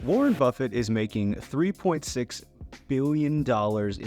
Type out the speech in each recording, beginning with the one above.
Warren Buffett is making $3.6 billion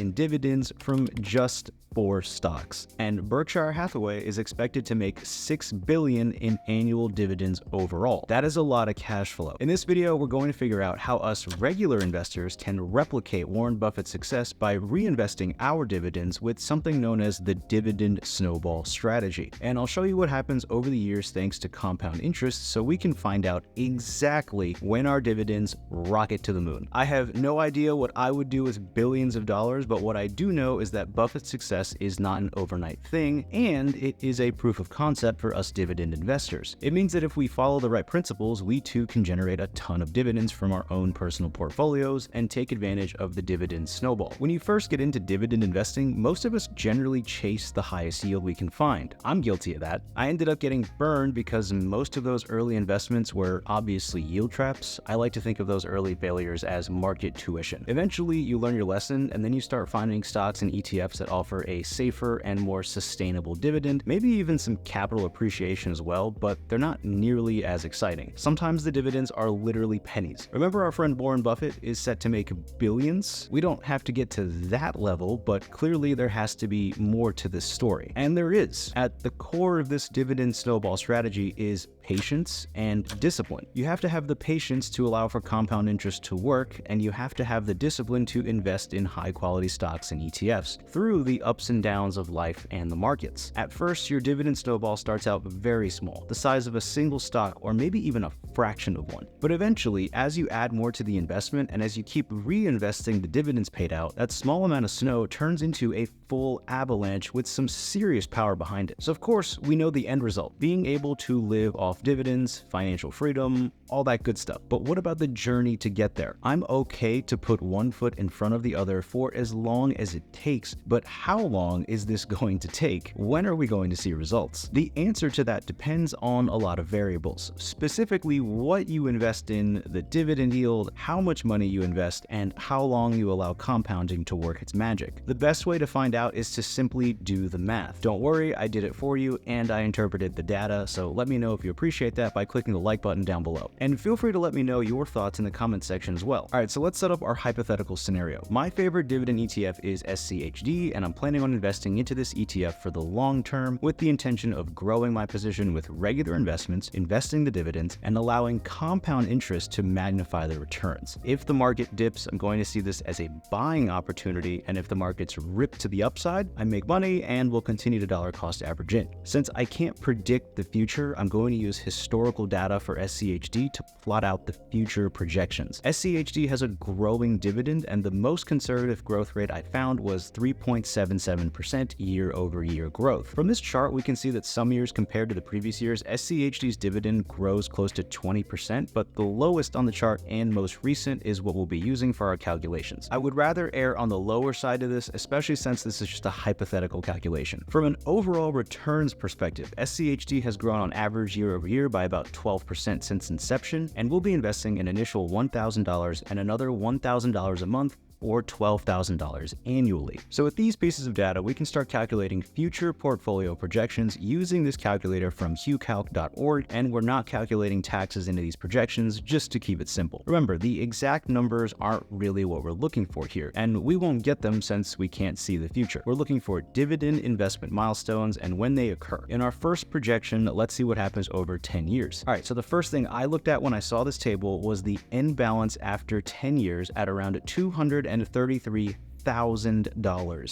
in dividends from just 4 stocks, and Berkshire Hathaway is expected to make $6 billion in annual dividends overall. That is a lot of cash flow. In this video, we're going to figure out how us regular investors can replicate Warren Buffett's success by reinvesting our dividends with something known as the dividend snowball strategy. And I'll show you what happens over the years thanks to compound interest, so we can find out exactly when our dividends rocket to the moon. I have no idea what I would do with billions of dollars, but what I do know is that Buffett's success is not an overnight thing, and it is a proof of concept for us dividend investors. It means that if we follow the right principles, we too can generate a ton of dividends from our own personal portfolios and take advantage of the dividend snowball. When you first get into dividend investing, most of us generally chase the highest yield we can find. I'm guilty of that. I ended up getting burned because most of those early investments were obviously yield traps. I like to think of those early failures as market tuition. Eventually, you learn your lesson, and then you start finding stocks and ETFs that offer a safer and more sustainable dividend, maybe even some capital appreciation as well, but they're not nearly as exciting. Sometimes the dividends are literally pennies. Remember, our friend Warren Buffett is set to make billions? We don't have to get to that level, but clearly there has to be more to this story. And there is. At the core of this dividend snowball strategy is patience and discipline. You have to have the patience to allow for compound interest to work, and you have to have the discipline to invest in high-quality stocks and ETFs through the ups and downs of life and the markets. At first, your dividend snowball starts out very small, the size of a single stock or maybe even a fraction of one. But eventually, as you add more to the investment and as you keep reinvesting the dividends paid out, that small amount of snow turns into a full avalanche with some serious power behind it. So of course, we know the end result, being able to live off dividends, financial freedom, all that good stuff. But what about the journey to get there? I'm okay to put one foot in front of the other for as long as it takes, but how long is this going to take? When are we going to see results? The answer to that depends on a lot of variables, specifically what you invest in, the dividend yield, how much money you invest, and how long you allow compounding to work its magic. The best way to find out is to simply do the math. Don't worry, I did it for you and I interpreted the data, so let me know if you appreciate that by clicking the like button down below. And feel free to let me know your thoughts in the comment section as well. Alright, so let's set up our hypothetical scenario. My favorite dividend ETF is SCHD, and I'm planning on investing into this ETF for the long term with the intention of growing my position with regular investments, investing the dividends, and allowing compound interest to magnify the returns. If the market dips, I'm going to see this as a buying opportunity, and if the markets rip to the upside, I make money and will continue to dollar cost average in. Since I can't predict the future, I'm going to use historical data for SCHD to plot out the future projections. SCHD has a growing dividend, and the most conservative growth rate I found was 3.77% year-over-year growth. From this chart, we can see that some years compared to the previous years, SCHD's dividend grows close to 20%, but the lowest on the chart and most recent is what we'll be using for our calculations. I would rather err on the lower side of this, especially since this is just a hypothetical calculation. From an overall returns perspective, SCHD has grown on average year-over-year by about 12% since inception, and we'll be investing an initial $1,000 and another $1,000 a month, or $12,000 annually. So with these pieces of data, we can start calculating future portfolio projections using this calculator from hucalc.org, and we're not calculating taxes into these projections just to keep it simple. Remember, the exact numbers aren't really what we're looking for here, and we won't get them since we can't see the future. We're looking for dividend investment milestones and when they occur. In our first projection, let's see what happens over 10 years. All right, so the first thing I looked at when I saw this table was the end balance after 10 years at around $233,000.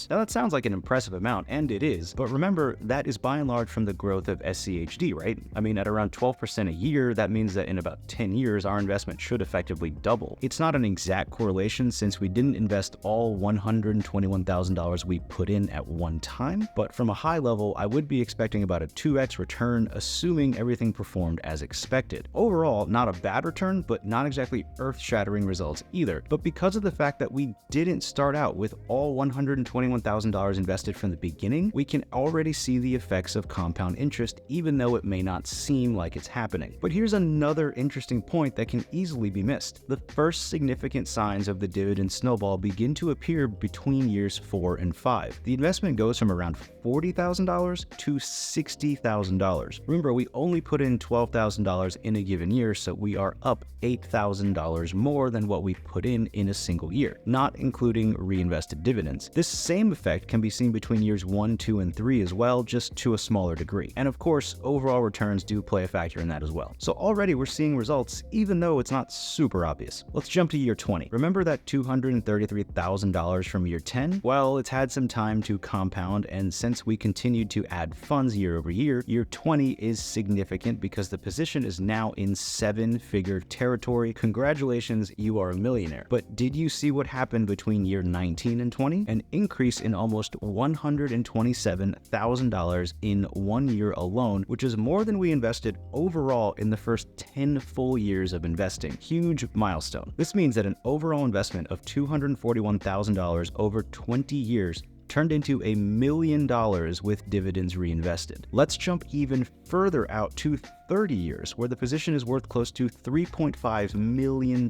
Now that sounds like an impressive amount, and it is, but remember, that is by and large from the growth of SCHD, right? I mean, at around 12% a year, that means that in about 10 years, our investment should effectively double. It's not an exact correlation since we didn't invest all $121,000 we put in at one time, but from a high level, I would be expecting about a 2x return, assuming everything performed as expected. Overall, not a bad return, but not exactly earth-shattering results either. But because of the fact that we didn't start out with all $121,000 invested from the beginning, we can already see the effects of compound interest, even though it may not seem like it's happening. But here's another interesting point that can easily be missed. The first significant signs of the dividend snowball begin to appear between years 4 and 5. The investment goes from around $40,000 to $60,000. Remember, we only put in $12,000 in a given year, so we are up $8,000 more than what we put in a single year, not including reinvested dividends. This same effect can be seen between years 1, 2, and 3 as well, just to a smaller degree. And of course, overall returns do play a factor in that as well. So already we're seeing results, even though it's not super obvious. Let's jump to year 20. Remember that $233,000 from year 10? Well, it's had some time to compound, and since we continued to add funds year over year, year 20 is significant because the position is now in 7-figure territory. Congratulations, you are a millionaire. But did you see what happened between year 19 and 20? An increase in almost $127,000 in 1 year alone, which is more than we invested overall in the first 10 full years of investing. Huge milestone. This means that an overall investment of $241,000 over 20 years turned into $1 million with dividends reinvested. Let's jump even further out to 30 years, where the position is worth close to $3.5 million,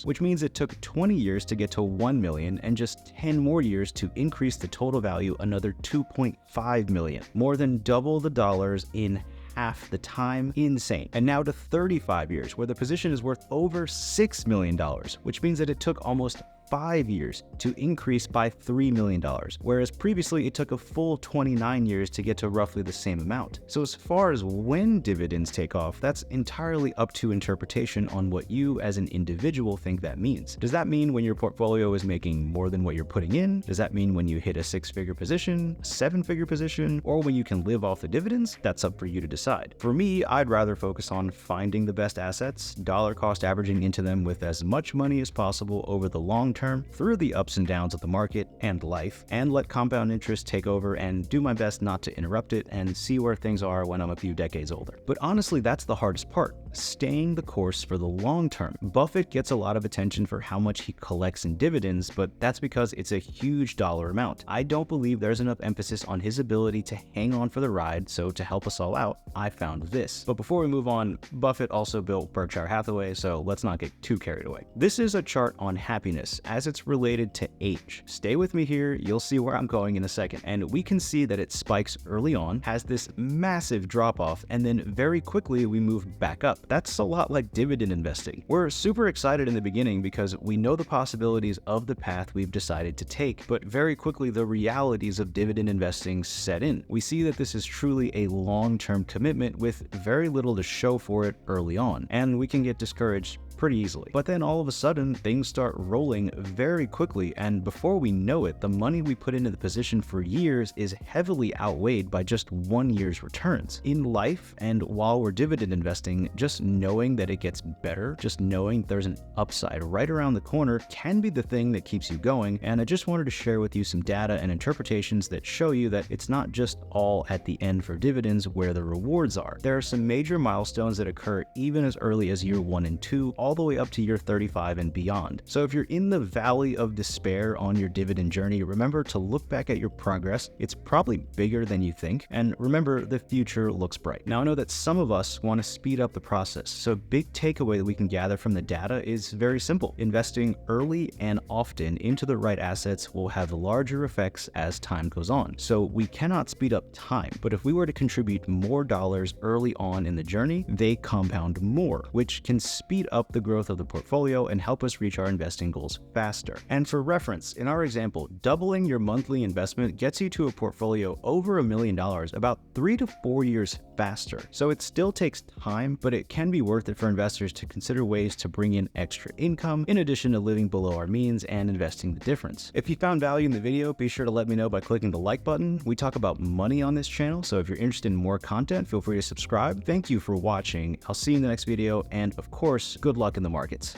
which means it took 20 years to get to $1 million and just 10 more years to increase the total value another $2.5 million. More than double the dollars in half the time. Insane. And now to 35 years, where the position is worth over $6 million, which means that it took almost 5 years to increase by $3 million, whereas previously it took a full 29 years to get to roughly the same amount. So as far as when dividends take off, that's entirely up to interpretation on what you as an individual think that means. Does that mean when your portfolio is making more than what you're putting in? Does that mean when you hit a 6-figure position, a 7-figure position, or when you can live off the dividends? That's up for you to decide. For me, I'd rather focus on finding the best assets, dollar cost averaging into them with as much money as possible over the long term through the ups and downs of the market and life, and let compound interest take over and do my best not to interrupt it and see where things are when I'm a few decades older. But honestly, that's the hardest part. Staying the course for the long term. Buffett gets a lot of attention for how much he collects in dividends, but that's because it's a huge dollar amount. I don't believe there's enough emphasis on his ability to hang on for the ride, so to help us all out, I found this. But before we move on, Buffett also built Berkshire Hathaway, so let's not get too carried away. This is a chart on happiness as it's related to age. Stay with me here, you'll see where I'm going in a second. And we can see that it spikes early on, has this massive drop off, and then very quickly we move back up. That's a lot like dividend investing. We're super excited in the beginning because we know the possibilities of the path we've decided to take, but very quickly the realities of dividend investing set in. We see that this is truly a long-term commitment with very little to show for it early on, and we can get discouraged pretty easily. But then all of a sudden, things start rolling very quickly, and before we know it, the money we put into the position for years is heavily outweighed by just 1 year's returns. In life, and while we're dividend investing, just knowing that it gets better, just knowing there's an upside right around the corner can be the thing that keeps you going, and I just wanted to share with you some data and interpretations that show you that it's not just all at the end for dividends where the rewards are. There are some major milestones that occur even as early as year 1 and 2, all the way up to year 35 and beyond. So if you're in the valley of despair on your dividend journey, remember to look back at your progress. It's probably bigger than you think, and remember the future looks bright. Now I know that some of us want to speed up the process, so a big takeaway that we can gather from the data is very simple. Investing early and often into the right assets will have larger effects as time goes on. So we cannot speed up time, but if we were to contribute more dollars early on in the journey, they compound more, which can speed up the growth of the portfolio and help us reach our investing goals faster. And for reference, in our example, doubling your monthly investment gets you to a portfolio over $1 million about 3 to 4 years faster. So it still takes time, but it can be worth it for investors to consider ways to bring in extra income in addition to living below our means and investing the difference. If you found value in the video, be sure to let me know by clicking the like button. We talk about money on this channel, so if you're interested in more content, feel free to subscribe. Thank you for watching. I'll see you in the next video, and of course, good luck in the markets.